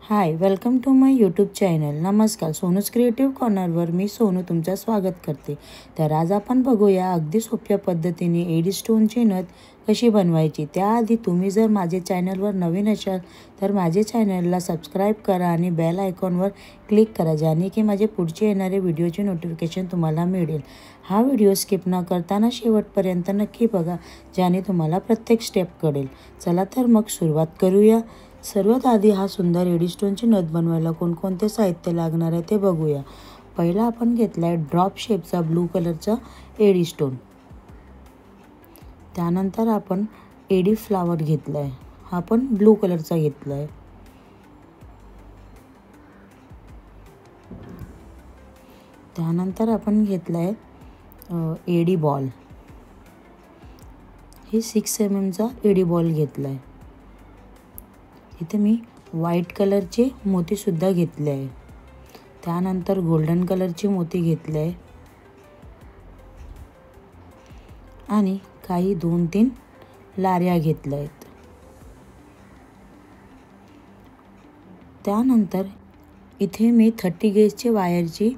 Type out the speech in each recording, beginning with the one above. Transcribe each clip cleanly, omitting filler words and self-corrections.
High, welcome to my YouTube channel. नमस्कार. Sonu's creative कॉर्नरवर मी सोनू तुमचं स्वागत करते. तर आज आपण बघूया अगदी सोप्या पद्धतीने एडी स्टोनची नथ कशी बनवायची. त्याआधी तुम्ही जर माझे चॅनलवर नवीन असाल तर माझे चॅनलला सबस्क्राईब करा आणि बेल आयकॉनवर क्लिक करा, ज्याने की माझे पुढचे येणारे व्हिडिओचे नोटिफिकेशन तुम्हाला मिळेल. हा व्हिडिओ स्किप न करताना शेवटपर्यंत नक्की बघा, ज्याने तुम्हाला प्रत्येक स्टेप कळेल. चला तर मग सुरुवात करूया. सर्वात आधी हा सुंदर एडी स्टोनची नथ बनवायला कोणकोणते साहित्य लागणार आहे ते बघूया. पहिला आपण घेतला आहे ड्रॉप शेपचा ब्लू कलरचा एडी स्टोन. त्यानंतर आपण एडी फ्लावर घेतला आहे, हा पण ब्लू कलरचा घेतला आहे. त्यानंतर आपण घेतला आहे एडी बॉल. ही 6 mm चा एडी बॉल घेतला आहे. इथे मी व्हाईट कलरचे मोतीसुद्धा घेतले आहे. त्यानंतर गोल्डन कलरची मोती घेतले आहे आणि काही 2-3 लाऱ्या घेतल्या आहेत. त्यानंतर इथे मी 30 गेजचे वायरची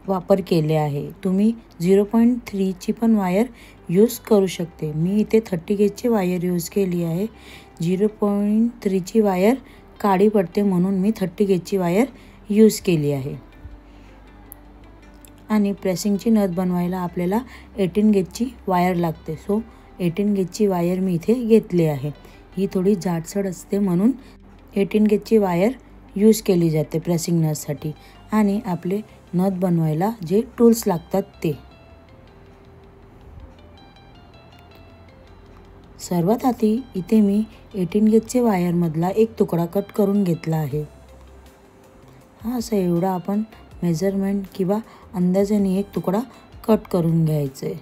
वापर केले आहे. तुम्ही 0.3 ची पण वायर यूज करू शकते. मी इथे 30 गेजची वायर यूज केली आहे. 0.3 ची वायर काळी पडते म्हणून मी 30 गेजची वायर यूज केली आहे. आणि प्रेसिंगची नथ बनवायला आपल्याला 18 गेजची वायर लागते. सो 18 गेजची वायर मी इथे घेतली आहे. ही थोडी जाडसर असते म्हणून 18 गेजची वायर यूज केली जाते प्रेसिंग नथसाठी. आणि आपले नथ बनवायला जे टूल्स लागतात ते. सर्वात आधी इथे मी 18 गेजचे वायरमधला एक तुकडा कट करून घेतला आहे. हा असा एवढा आपण मेजरमेंट किंवा अंदाजाने एक तुकडा कट करून घ्यायचा आहे.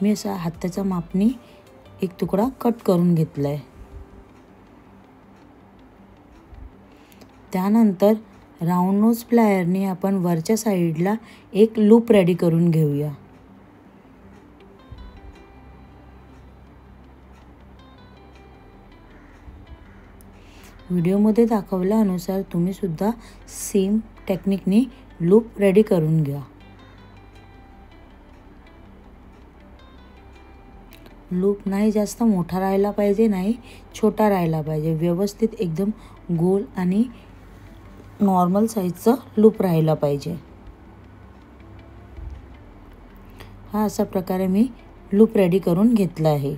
मी असा हाताच्या मापनी एक तुकडा कट करून घेतला आहे. त्यानंतर राऊंड नोज प्लायरने आपण वरच्या साईडला एक लूप रेडी करून घेऊया. व्हिडिओमध्ये दाखवल्यानुसार तुम्ही सुद्धा सेम टेक्निकने लूप रेडी करून घ्या. लूप नाही जास्त मोठा राहायला पाहिजे, नाही छोटा राहायला पाहिजे. व्यवस्थित एकदम गोल आणि नॉर्मल साईजचा लूप राहायला पाहिजे. हा अशा प्रकारे मी लूप रेडी करून घेतला आहे.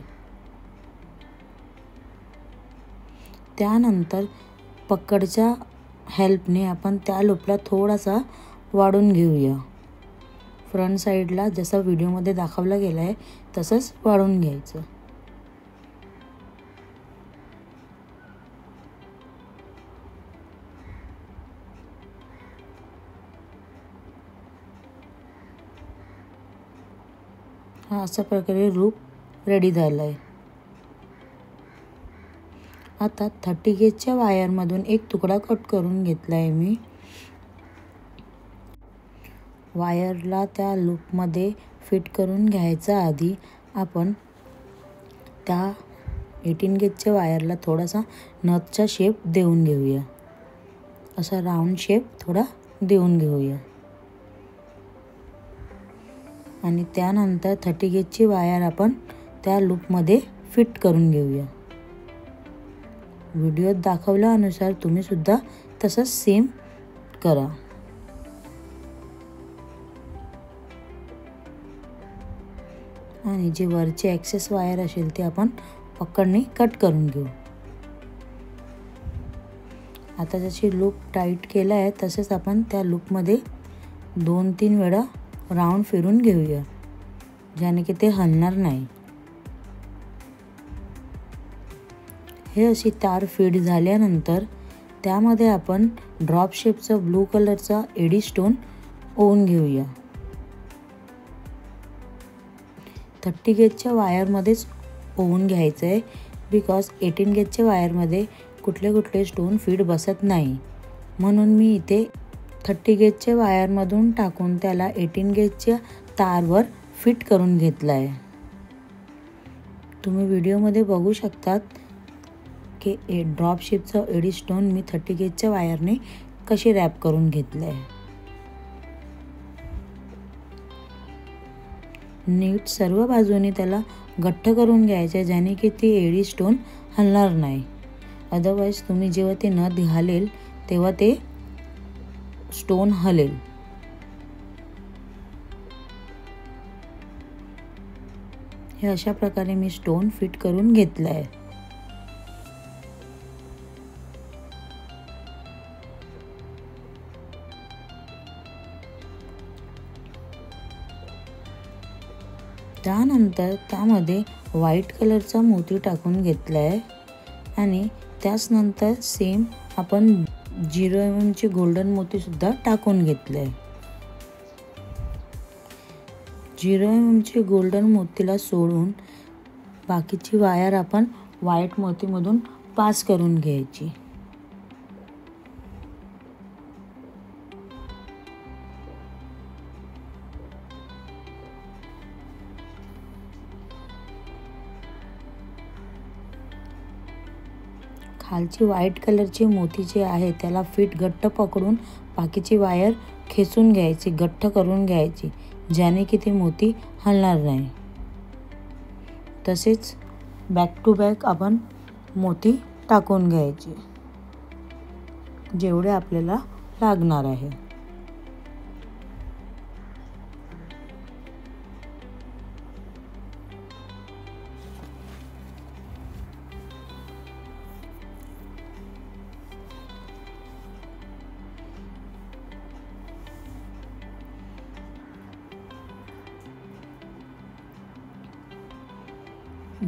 त्यानंतर पकडच्या हेल्पने आपण त्या लूपला थोडासा वाढून घेऊया. फ्रंट साईडला जसा व्हिडिओमध्ये दाखवला गेला आहे तसंच वाढून घ्यायचं. हा अशा प्रकारे लूप रेडी झाला आहे. आता 30 गेजच्या वायरमधून एक तुकडा कट करून घेतला आहे मी. वायरला त्या लूपमध्ये फिट करून घ्यायचा आधी आपण त्या 18 गेजच्या वायरला थोडासा नथचा शेप देऊन घेऊया. असा राऊंड शेप थोडा देऊन घेऊया. आणि त्यानंतर 30 गेजची वायर आपण त्या लूपमध्ये फिट करून घेऊया. व्हिडिओत दाखवल्यानुसार तुम्ही सुद्धा तसंच सेम करा. आणि जे वरचे एक्सेस वायर असेल ते आपण पकडने कट करून घेऊ. आता जशी लूप टाईट केला आहे तसेच आपण त्या लूपमध्ये 2-3 वेळा राऊंड फिरून घेऊया, ज्याने की ते हलणार नाही. हे अशी तार फीड झाल्यानंतर त्यामध्ये आपण ड्रॉप शेपचा ब्लू कलरचा एडी स्टोन ओवून घेऊया. 30 गेजच्या वायरमध्येच ओवून घ्यायचं आहे, बिकॉज 18 गेजच्या वायरमध्ये कुठले स्टोन फीड बसत नाही. म्हणून मी इथे 30 गेजच्या वायरमधून टाकून त्याला 18 गेजच्या तारवर फिट करून घेतला आहे. तुम्ही व्हिडिओमध्ये बघू शकतात ड्रॉप शेपचं एडी स्टोन मी 30 गेजच्या वायरने कशी रॅप करून घेतलं आहे. नीट सर्व बाजूने त्याला घट्ट करून घ्यायचं, ज्याने की ती एडी स्टोन हलणार नाही. अदरवाईज तुम्ही जेव्हा ते नथ घालेल तेव्हा ते स्टोन हलेल. हे अशा प्रकारे मी स्टोन फिट करून घेतलं आहे. त्यानंतर त्यामध्ये व्हाईट कलरचा मोती टाकून घेतला आहे आणि त्याच नंतर सेम आपण 0 mm चे गोल्डन मोती सुद्धा टाकून घेतले आहे. 0 mm चे गोल्डन मोतीला सोडून बाकीची वायर आपण व्हाईट मोतीमधून पास करून घ्यायची. खालची व्हाईट कलरची मोती जे आहे त्याला फिट घट्ट पकडून बाकीची वायर खेचून घ्यायची, घट्ट करून घ्यायची, ज्याने की ती मोती हलणार नाही. तसेच बॅक टू बॅक आपण मोती टाकून घ्यायचे जेवढे आपल्याला लागणार आहे.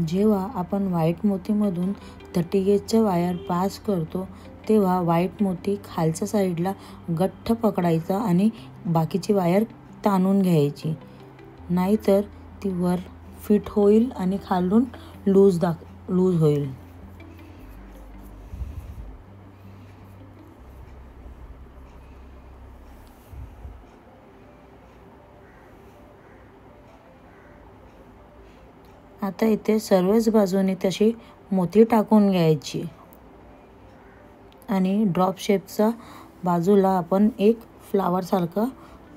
जेव्हा आपण व्हाईट मोतीमधून 30 गेजच्या वायर पास करतो तेव्हा व्हाईट मोती खालच्या साईडला घट्ट पकडायचा आणि बाकीची वायर ताणून घ्यायची, नाहीतर ती वर फिट होईल आणि खालून लूज होईल. आता इथे सर्वच बाजूने तशी मोती टाकून घ्यायची आणि ड्रॉप शेपचा बाजूला आपण एक फ्लावर सारखा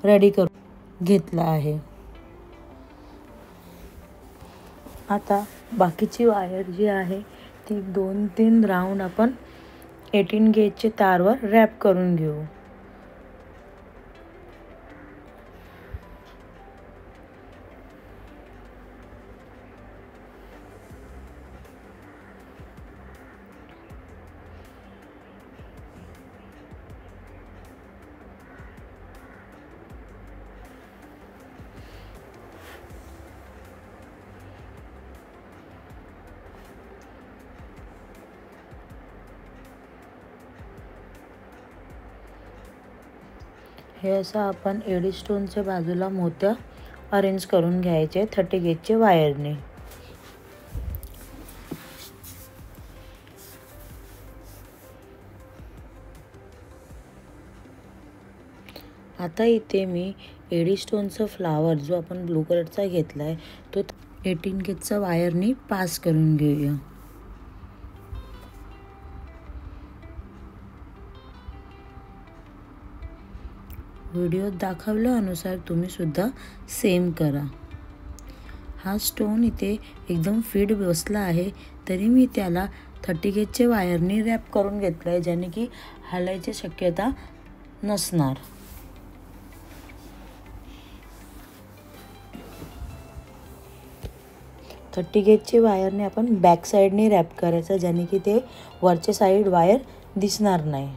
रेडी करून घेतला आहे. आता बाकीची वायर जी आहे ती 2-3 राऊंड आपण 18 गेजच्या तारवर रॅप करून घेऊ. हे असं आपण एडी स्टोनच्या बाजूला मोत्या अरेंज करून घ्यायचे 30 गेजचे वायरने. आता इथे मी एडी स्टोनचा फ्लावर जो आपण ब्लू कलरचा घेतला आहे तो 18 गेजचा वायरने पास करून घेऊया. व्हिडिओत दाखवल्यानुसार तुम्ही सुद्धा सेम करा. हा स्टोन इथे एकदम फिट बसला आहे तरी मी त्याला 30 गेजचे वायरने रॅप करून घेतला आहे, ज्याने की हलायची शक्यता नसणार. थर्टी गेजचे वायरने आपण बॅक साईडने रॅप करायचं, ज्याने की ते वरचे साईड वायर दिसणार नाही.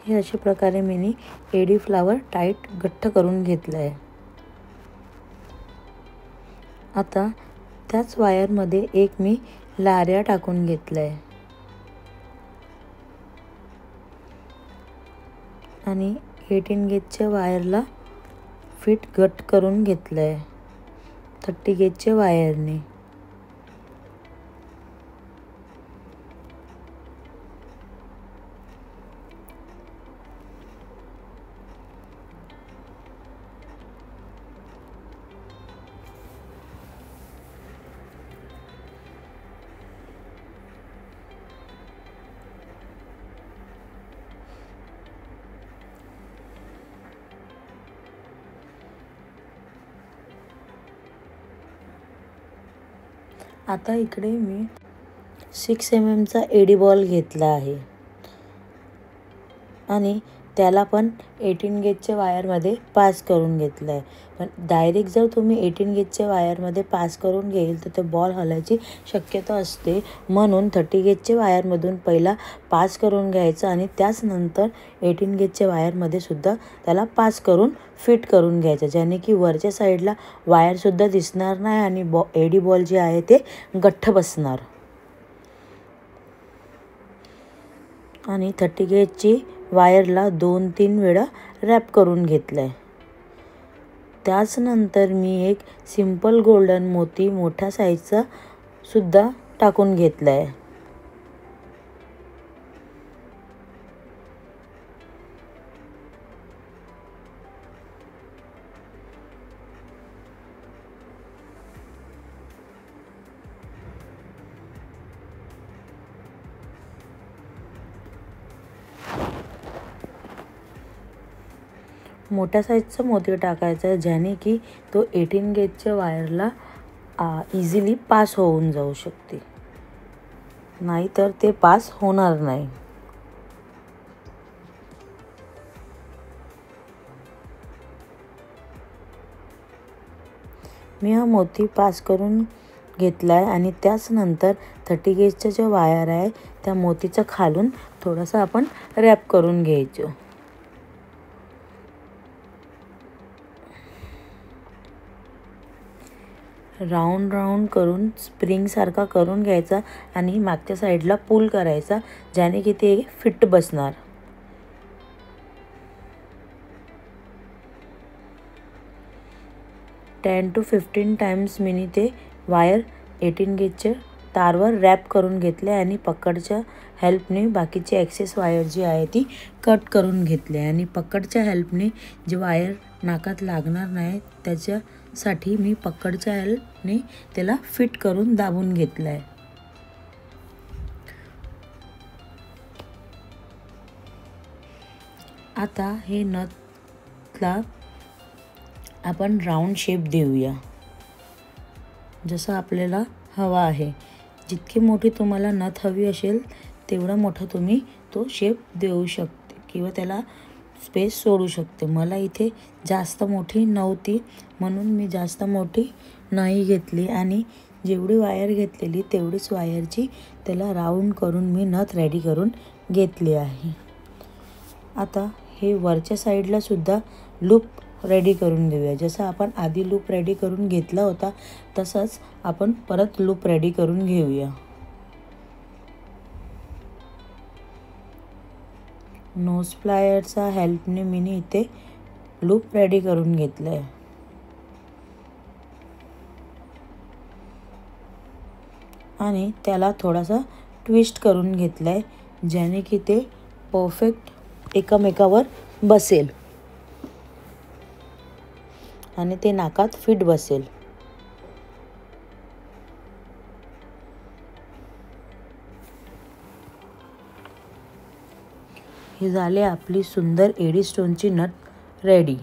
हे अशा प्रकारे मी एडी फ्लावर टाईट घट्ट करून घेतलं आहे. आता त्याच वायरमध्ये एक मी लार्या टाकून घेतलं आहे. आणि 18 गेजच्या वायरला फिट घट करून घेतलं आहे 30 गेजच्या वायरने. आता इकडे मी 6 mm चा एडी बॉल घेतला आहे आणि त्याला पण 18 गेजच्या वायरमध्ये पास करून घेतलं आहे. पण डायरेक्ट जर तुम्ही 18 गेजच्या वायरमध्ये पास करून घेईल तर ते बॉल हलायची शक्यता असते. म्हणून 30 गेजच्या वायरमधून पहिला पास करून घ्यायचं आणि त्याच नंतर 18 गेजच्या वायरमध्ये सुद्धा त्याला पास करून फिट करून घ्यायचं, ज्याने की वरच्या साईडला वायरसुद्धा दिसणार नाही आणि एडी बॉल जे आहे ते गठ्ठ बसणार. आणि 30 गेजची वायरला 2-3 वेळा रॅप करून घेतलं आहे. त्याच नंतर मी एक सिंपल गोल्डन मोती मोठ्या साईजचा सुद्धा टाकून घेतला आहे. मोठ्या साईजचा मोती टाकायचा ज्याने की तो 18 गेजच्या वायरला इझिली पास होऊन जाऊ शकते, नाहीतर ते पास होणार नाही. मी हा मोती पास करून घेतला आहे आणि त्याच नंतर 30 गेजच्या ज्या वायर आहे त्या मोतीचा खालून थोडासा आपण रॅप करून घ्यायचो. राऊंड करून स्प्रिंग सारखा करून घ्यायचा आणि मागच्या साईडला पुल करायचा, ज्याने की ते फिट बसणार. टेन to 15 टाइम्स मी ते वायर 18 गेजच्या तारवर रॅप करून घेतले आणि पकडच्या हेल्पने बाकीची एक्सेस वायर जी आहे ती कट करून घेतली आणि पकडच्या हेल्पने जी वायर नाकात लागणार नाही त्याच्यासाठी मी पकडच्या हेल्पने त्याला फिट करून दाबून घेतलं आहे. आता हे नथला आपण राऊंड शेप देऊया जसं आपल्याला हवा आहे. जितकी मोठी तुम्हाला नथ हवी असेल तेवढा मोठा तुम्ही तो शेप देऊ शकते किंवा त्याला स्पेस सोडू शकते. मला इथे जास्त मोठी नव्हती म्हणून मी जास्त मोठी नाही घेतली आणि जेवढी वायर घेतलेली तेवढीच वायरची त्याला राऊंड करून मी नथ रेडी करून घेतली आहे. आता हे वरच्या साईडला सुद्धा लूप रेडी करून घेऊया. जसं आपण आधी लूप रेडी करून घेतला होता तसंच आपण परत लूप रेडी करून घेऊया. नोज प्लायरचा हेल्पने मी इथे लूप रेडी करून घेतलं आहे आणि त्याला थोडासा ट्विस्ट करून घेतलं आहे, ज्याने की ते परफेक्ट एकमेकावर बसेल आणि ते नाकात फिट बसेल. हे झाले आपली सुंदर एडी स्टोनची नथ रेडी.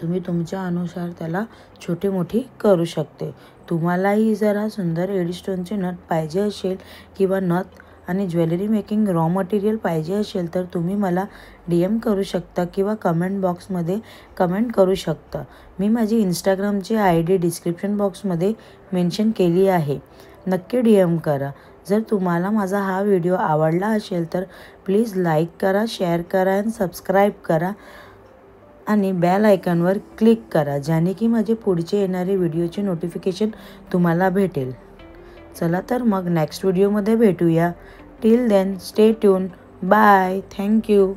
तुम्ही तुमच्या अनुसार त्याला छोटी मोठी करू शकते. तुम्हालाही जरा सुंदर एडी स्टोनची नथ पाहिजे असेल किंवा नथ आणि ज्वेलरी मेकिंग रॉ मटेरियल पाहिजे असेल तर तुम्ही मला DM करू शकता किंवा कमेंट बॉक्समध्ये कमेंट करू शकता. मी माझी इंस्टाग्रामची ID डिस्क्रिप्शन बॉक्समध्ये मेन्शन केली आहे, नक्की DM करा. जर तुम्हाला माझा हा व्हिडिओ आवडला असेल तर प्लीज लाईक करा, शेअर करा आणि सबस्क्राईब करा आणि बेल आयकॉनवर क्लिक करा, ज्याने की माझे पुढचे येणारे व्हिडिओचे नोटिफिकेशन तुम्हाला भेटेल. चला तर मग नेक्स्ट व्हिडिओमध्ये भेटूया. Till then stay tune. Bye. Thank you.